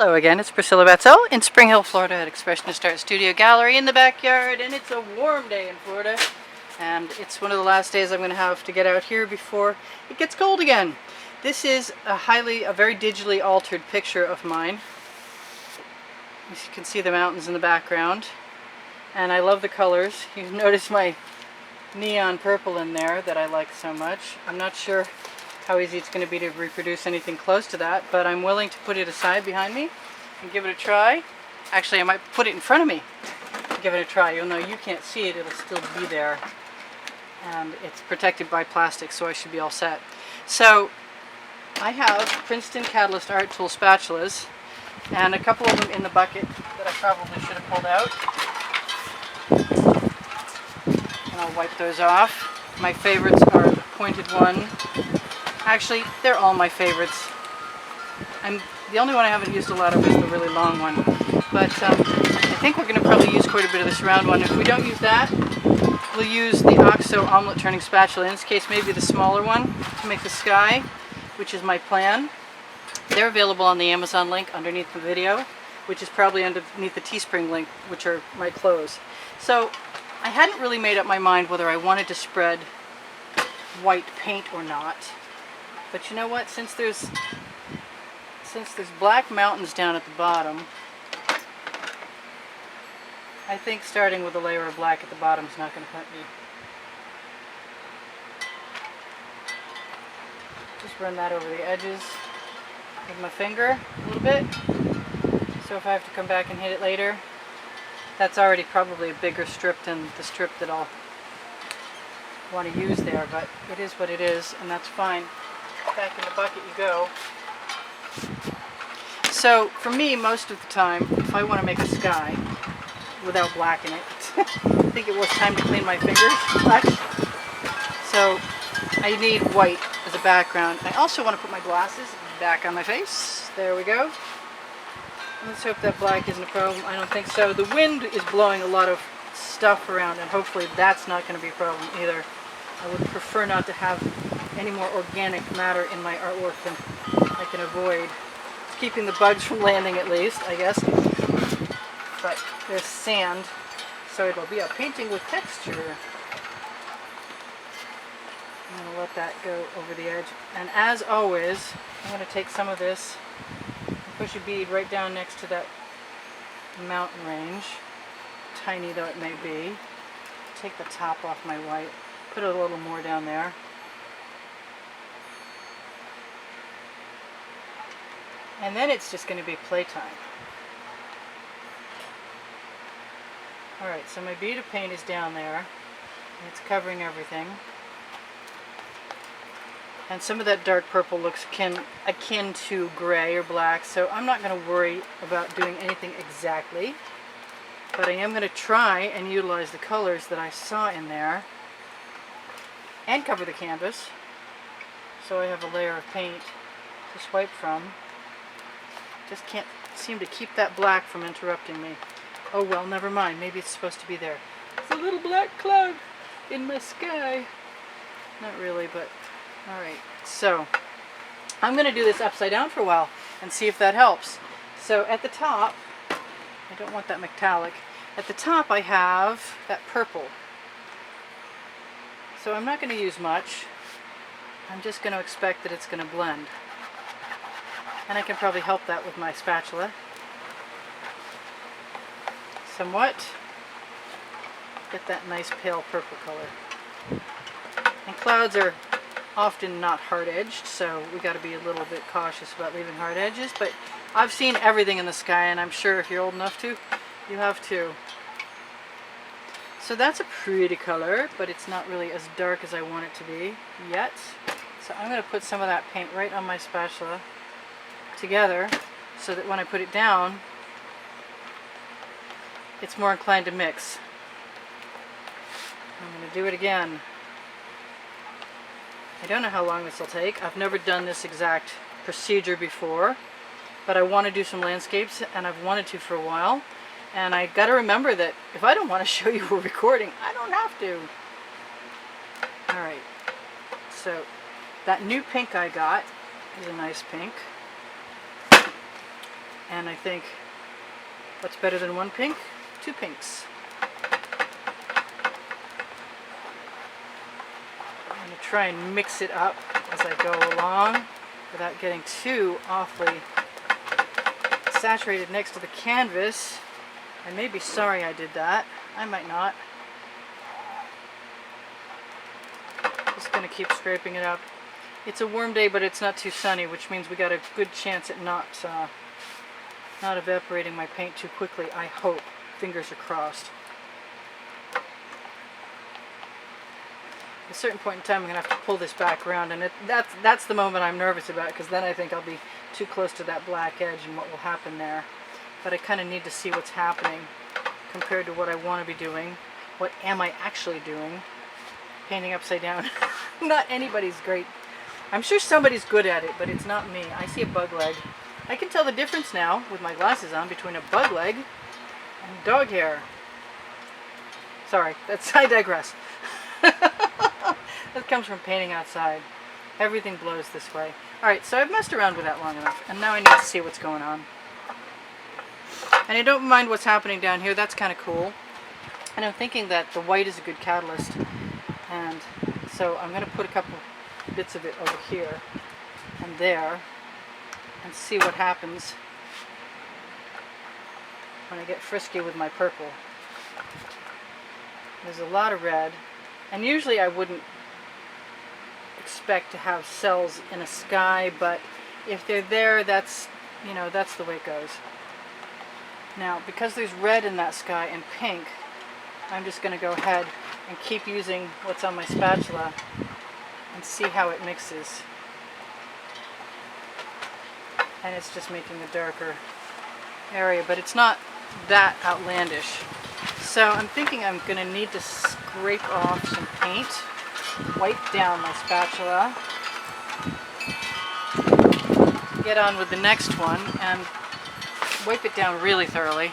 Hello again, it's Priscilla Batzel in Spring Hill, Florida at Expressionist Art Studio Gallery in the backyard, and it's a warm day in Florida, and it's one of the last days I'm going to have to get out here before it gets cold again. This is a very digitally altered picture of mine. As you can see the mountains in the background, and I love the colors. You notice my neon purple in there that I like so much. I'm not sure how easy it's going to be to reproduce anything close to that, but I'm willing to put it aside behind me and give it a try. Actually, I might put it in front of me and give it a try. Even though you can't see it, it'll still be there. And it's protected by plastic, so I should be all set. So I have Princeton Catalyst Art Tool spatulas, and a couple of them in the bucket that I probably should have pulled out. And I'll wipe those off. My favorites are the pointed one. Actually, they're all my favorites. The only one I haven't used a lot of is the really long one. But I think we're going to probably use quite a bit of this round one. If we don't use that, we'll use the OXO omelet turning spatula. In this case, maybe the smaller one to make the sky, which is my plan. They're available on the Amazon link underneath the video, which is probably underneath the Teespring link, which are my clothes. So I hadn't really made up my mind whether I wanted to spread white paint or not. But you know what? Since there's black mountains down at the bottom, I think starting with a layer of black at the bottom is not going to hurt me. Just run that over the edges with my finger a little bit. So if I have to come back and hit it later, that's already probably a bigger strip than the strip that I'll want to use there, but it is what it is, and that's fine. Back in the bucket you go. So for me, most of the time, if I want to make a sky without black in it, I think it was time to clean my fingers. So I need white as a background. I also want to put my glasses back on my face. There we go. Let's hope that black isn't a problem. I don't think so. The wind is blowing a lot of stuff around, and hopefully that's not going to be a problem either. I would prefer not to have any more organic matter in my artwork than I can avoid. It's keeping the bugs from landing at least, I guess. But there's sand, so it'll be a painting with texture. I'm going to let that go over the edge. And as always, I'm going to take some of this and push a bead right down next to that mountain range, tiny though it may be. Take the top off my white, put a little more down there. And then it's just going to be playtime. Alright, so my bead of paint is down there. And it's covering everything. And some of that dark purple looks akin to gray or black, so I'm not going to worry about doing anything exactly. But I am going to try and utilize the colors that I saw in there and cover the canvas, so I have a layer of paint to swipe from. Just can't seem to keep that black from interrupting me. Oh well, never mind. Maybe it's supposed to be there. It's a little black cloud in my sky. Not really, but alright. So, I'm going to do this upside down for a while and see if that helps. So at the top, I don't want that metallic. At the top I have that purple. So I'm not going to use much. I'm just going to expect that it's going to blend. And I can probably help that with my spatula somewhat. Get that nice pale purple color. And clouds are often not hard-edged, so we got to be a little bit cautious about leaving hard edges, but I've seen everything in the sky, and I'm sure if you're old enough to, you have too. So that's a pretty color, but it's not really as dark as I want it to be yet. So I'm going to put some of that paint right on my spatula together so that when I put it down, it's more inclined to mix. I'm going to do it again. I don't know how long this will take. I've never done this exact procedure before, but I want to do some landscapes, and I've wanted to for a while. And I got to remember that if I don't want to show you we're recording, I don't have to. Alright, so that new pink I got is a nice pink. And I think, what's better than one pink? Two pinks. I'm going to try and mix it up as I go along without getting too awfully saturated next to the canvas. I may be sorry I did that. I might not. Just going to keep scraping it up. It's a warm day, but it's not too sunny, which means we got a good chance at not evaporating my paint too quickly, I hope. Fingers are crossed. At a certain point in time I'm going to have to pull this back around, and that's the moment I'm nervous about, because then I think I'll be too close to that black edge and what will happen there. But I kind of need to see what's happening compared to what I want to be doing. What am I actually doing? Painting upside down. Not anybody's great. I'm sure somebody's good at it, but it's not me. I see a bug leg. I can tell the difference now with my glasses on between a bug leg and dog hair. Sorry, I digress. That comes from painting outside. Everything blows this way. Alright, so I've messed around with that long enough, and now I need to see what's going on. And I don't mind what's happening down here. That's kind of cool. And I'm thinking that the white is a good catalyst. And so I'm going to put a couple bits of it over here and there and see what happens when I get frisky with my purple. There's a lot of red, and usually I wouldn't expect to have cells in a sky, but if they're there, that's, you know, that's the way it goes. Now, because there's red in that sky and pink, I'm just going to go ahead and keep using what's on my spatula and see how it mixes. And it's just making a darker area, but it's not that outlandish. So I'm thinking I'm going to need to scrape off some paint, wipe down my spatula, get on with the next one, and wipe it down really thoroughly.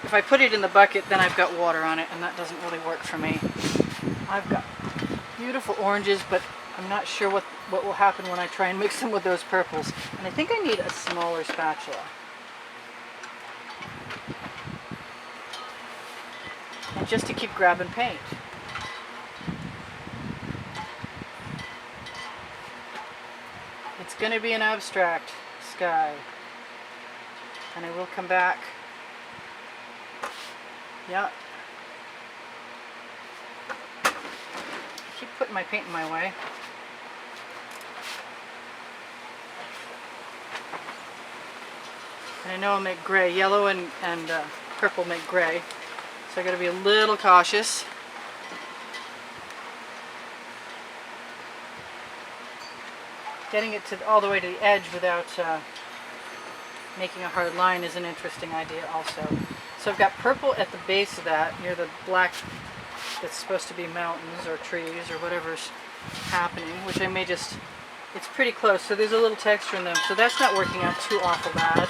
If I put it in the bucket, then I've got water on it, and that doesn't really work for me. I've got beautiful oranges, but I'm not sure what will happen when I try and mix them with those purples. And I think I need a smaller spatula. And just to keep grabbing paint. It's going to be an abstract sky. And I will come back. Yeah. I keep putting my paint in my way. And I know I'll make gray. Yellow and purple make gray. So I got to be a little cautious. Getting it all the way to the edge without making a hard line is an interesting idea also. So I've got purple at the base of that, near the black that's supposed to be mountains or trees or whatever's happening, which I may just, it's pretty close, so there's a little texture in them, so that's not working out too awful bad.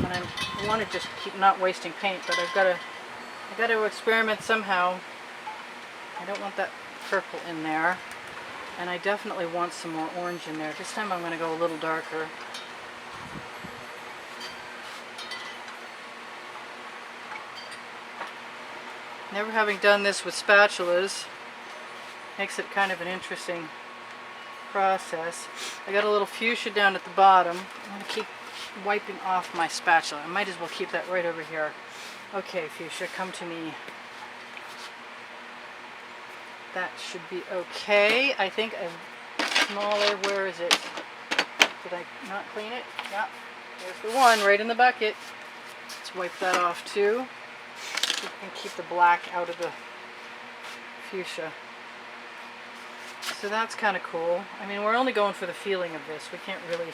And I want to just keep not wasting paint, but I've got to experiment somehow. I don't want that purple in there, and I definitely want some more orange in there. This time I'm going to go a little darker. Never having done this with spatulas makes it kind of an interesting process. I got a little fuchsia down at the bottom. I'm going to keep wiping off my spatula. I might as well keep that right over here. Okay, fuchsia, come to me. That should be okay. I think a smaller, where is it? Did I not clean it? Yeah, there's the one right in the bucket. Let's wipe that off too. You can keep the black out of the fuchsia. So that's kind of cool. I mean, we're only going for the feeling of this. We can't really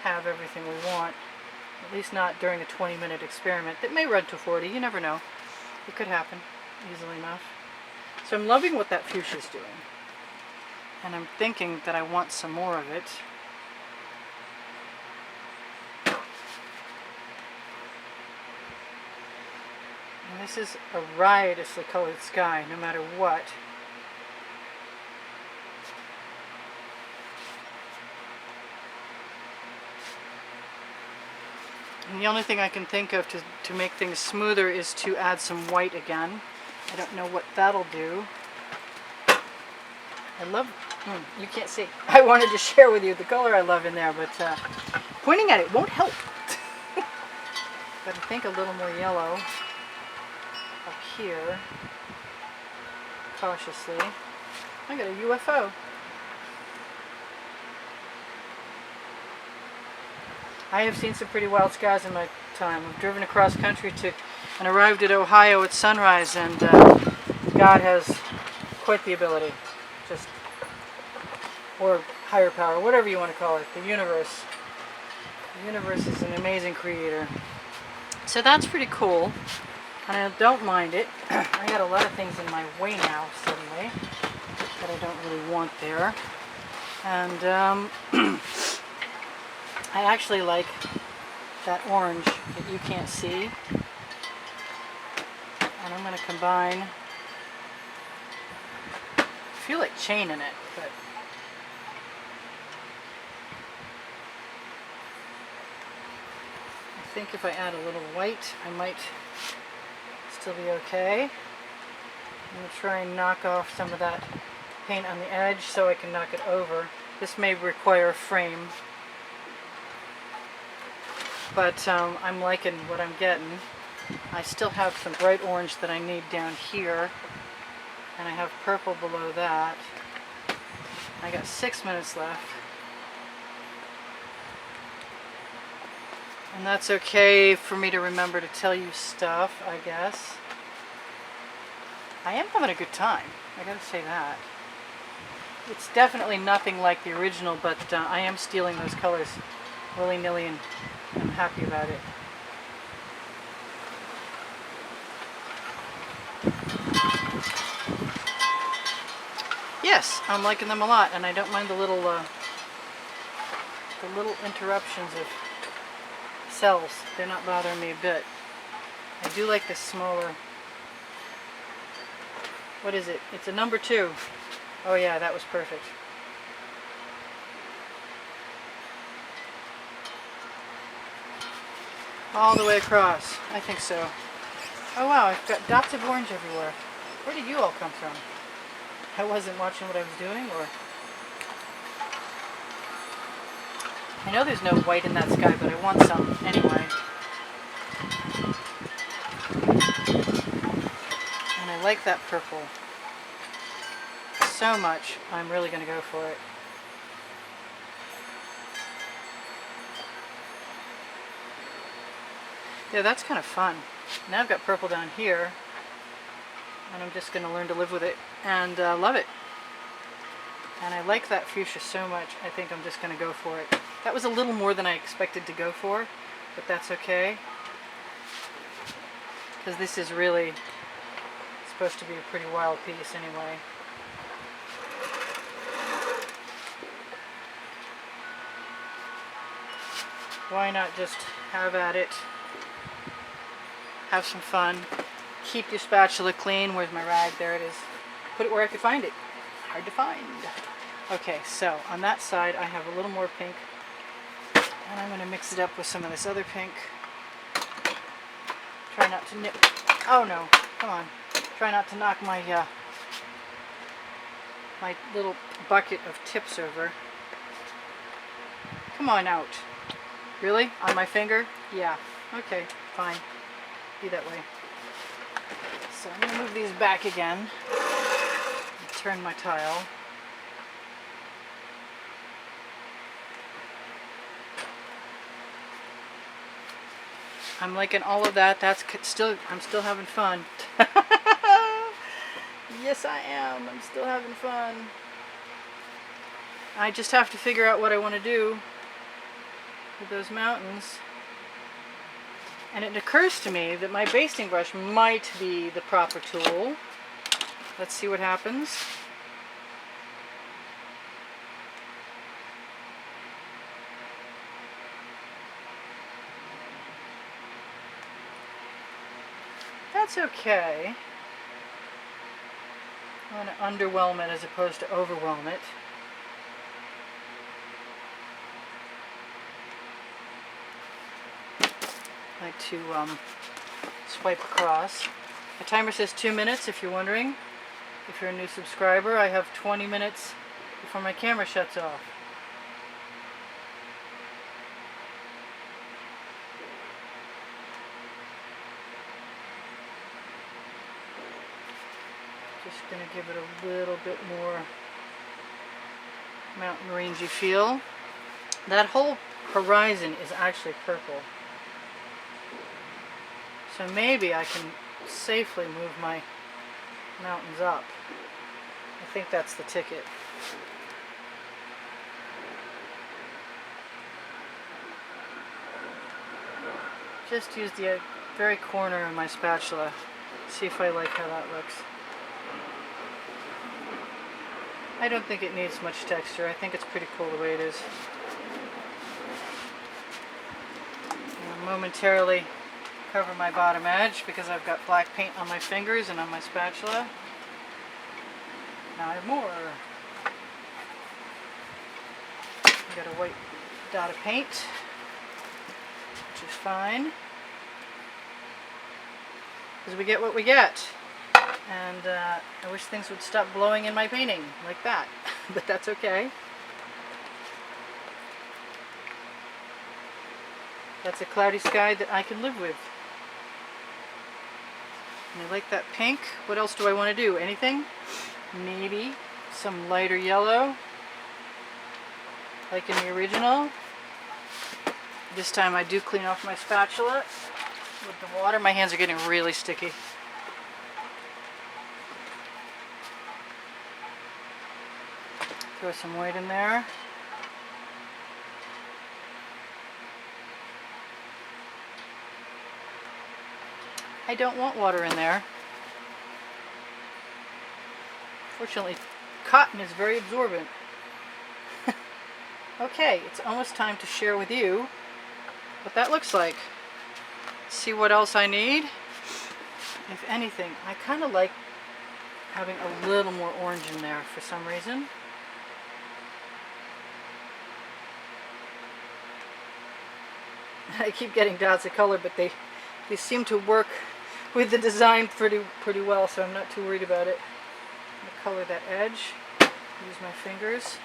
have everything we want. At least not during a 20-minute experiment. That may run to 40. You never know. It could happen easily enough. So I'm loving what that fuchsia is doing. And I'm thinking that I want some more of it. And this is a riotously colored sky, no matter what. And the only thing I can think of to make things smoother is to add some white again. I don't know what that'll do. I love, you can't see. I wanted to share with you the color I love in there, but pointing at it won't help. But I think a little more yellow up here, cautiously. I got a UFO. I have seen some pretty wild skies in my time. I've driven across country and arrived at Ohio at sunrise, and God has quite the ability. Just, or higher power, whatever you want to call it, the universe. The universe is an amazing creator. So that's pretty cool, and I don't mind it. I got a lot of things in my way now, suddenly, that I don't really want there. And I actually like that orange that you can't see. And I'm going to combine, I feel like chain in it, but I think if I add a little white, I might still be okay. I'm going to try and knock off some of that paint on the edge so I can knock it over. This may require a frame, but I'm liking what I'm getting. I still have some bright orange that I need down here, and I have purple below that. I got 6 minutes left. And that's okay for me to remember to tell you stuff, I guess. I am having a good time, I gotta say that. It's definitely nothing like the original, but I am stealing those colors willy-nilly, and I'm happy about it. Yes, I'm liking them a lot, and I don't mind the little interruptions of cells. They're not bothering me a bit. I do like this smaller. What is it? It's a number 2. Oh yeah, that was perfect. All the way across. I think so. Oh wow, I've got dots of orange everywhere. Where did you all come from? I wasn't watching what I was doing, or... I know there's no white in that sky, but I want some anyway. And I like that purple so much, I'm really going to go for it. Yeah, that's kind of fun. Now I've got purple down here, and I'm just going to learn to live with it, and love it. And I like that fuchsia so much, I think I'm just going to go for it. That was a little more than I expected to go for, but that's okay. Because this is really supposed to be a pretty wild piece anyway. Why not just have at it? Have some fun. Keep your spatula clean. Where's my rag? There it is. Put it where I could find it. Hard to find. Okay, so on that side I have a little more pink, and I'm going to mix it up with some of this other pink. Try not to nip. Oh no, come on. Try not to knock my my little bucket of tips over. Come on out. Really? On my finger? Yeah. Okay, fine. Be that way. So I'm going to move these back again. And turn my tile. I'm liking all of that. I'm still having fun. Yes, I am. I'm still having fun. I just have to figure out what I want to do with those mountains. And it occurs to me that my basting brush might be the proper tool. Let's see what happens. That's okay. I want to underwhelm it as opposed to overwhelm it. I like to swipe across. My timer says 2 minutes, if you're wondering. If you're a new subscriber, I have 20 minutes before my camera shuts off. Just going to give it a little bit more mountain rangey feel. That whole horizon is actually purple. So maybe I can safely move my mountains up. I think that's the ticket. Just use the very corner of my spatula. See if I like how that looks. I don't think it needs much texture. I think it's pretty cool the way it is. I'll momentarily cover my bottom edge because I've got black paint on my fingers and on my spatula. Now I have more. I've got a white dot of paint, which is fine. Because we get what we get. And I wish things would stop blowing in my painting like that, but that's okay. That's a cloudy sky that I can live with. And I like that pink. What else do I want to do? Anything? Maybe some lighter yellow, like in the original. This time I do clean off my spatula with the water. My hands are getting really sticky. Throw some white in there. I don't want water in there. Fortunately, cotton is very absorbent. Okay, it's almost time to share with you what that looks like. See what else I need. If anything, I kind of like having a little more orange in there for some reason. I keep getting dots of color, but they seem to work with the design pretty well, so I'm not too worried about it. I'm going to color that edge. Use my fingers.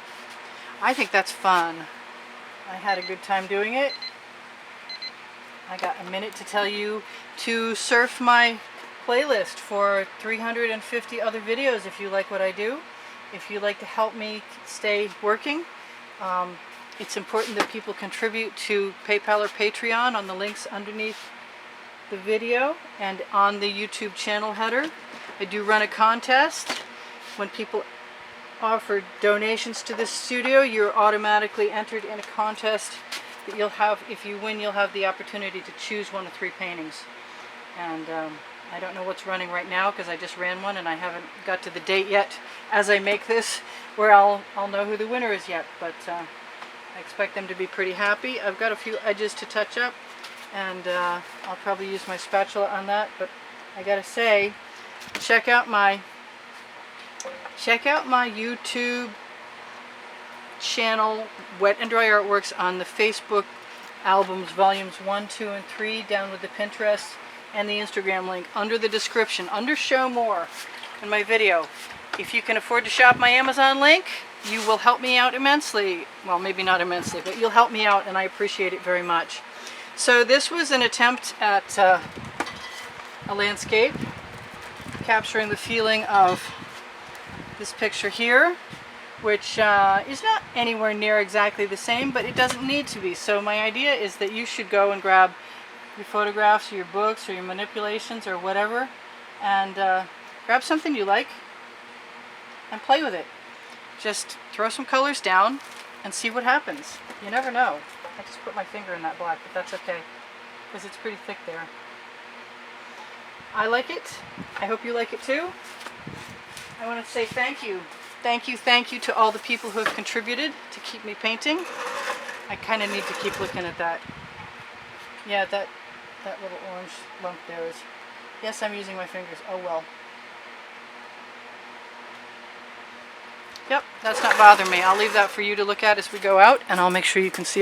I think that's fun. I had a good time doing it. I got a minute to tell you to surf my playlist for 350 other videos if you like what I do. If you like to help me stay working. It's important that people contribute to PayPal or Patreon on the links underneath the video and on the YouTube channel header. I do run a contest. When people offer donations to this studio, you're automatically entered in a contest that you'll have, if you win, you'll have the opportunity to choose one of 3 paintings. And I don't know what's running right now because I just ran one and I haven't got to the date yet as I make this where I'll know who the winner is yet, but I expect them to be pretty happy. I've got a few edges to touch up, and I'll probably use my spatula on that, but I gotta say, check out my YouTube channel, Wet and Dry Artworks, on the Facebook albums volumes 1, 2, and 3, down with the Pinterest and the Instagram link under the description, under show more in my video. If you can afford to shop my Amazon link, you will help me out immensely. Well, maybe not immensely, but you'll help me out, and I appreciate it very much. So this was an attempt at a landscape, capturing the feeling of this picture here, which is not anywhere near exactly the same, but it doesn't need to be. So my idea is that you should go and grab your photographs or your books or your manipulations or whatever, and grab something you like and play with it. Just throw some colors down and see what happens. You never know. I just put my finger in that black, but that's okay because it's pretty thick there. I like it. I hope you like it too. I want to say thank you. Thank you to all the people who have contributed to keep me painting. I kind of need to keep looking at that. Yeah, that little orange lump there is... Yes, I'm using my fingers. Oh well. Yep, that's not bothering me. I'll leave that for you to look at as we go out, and I'll make sure you can see all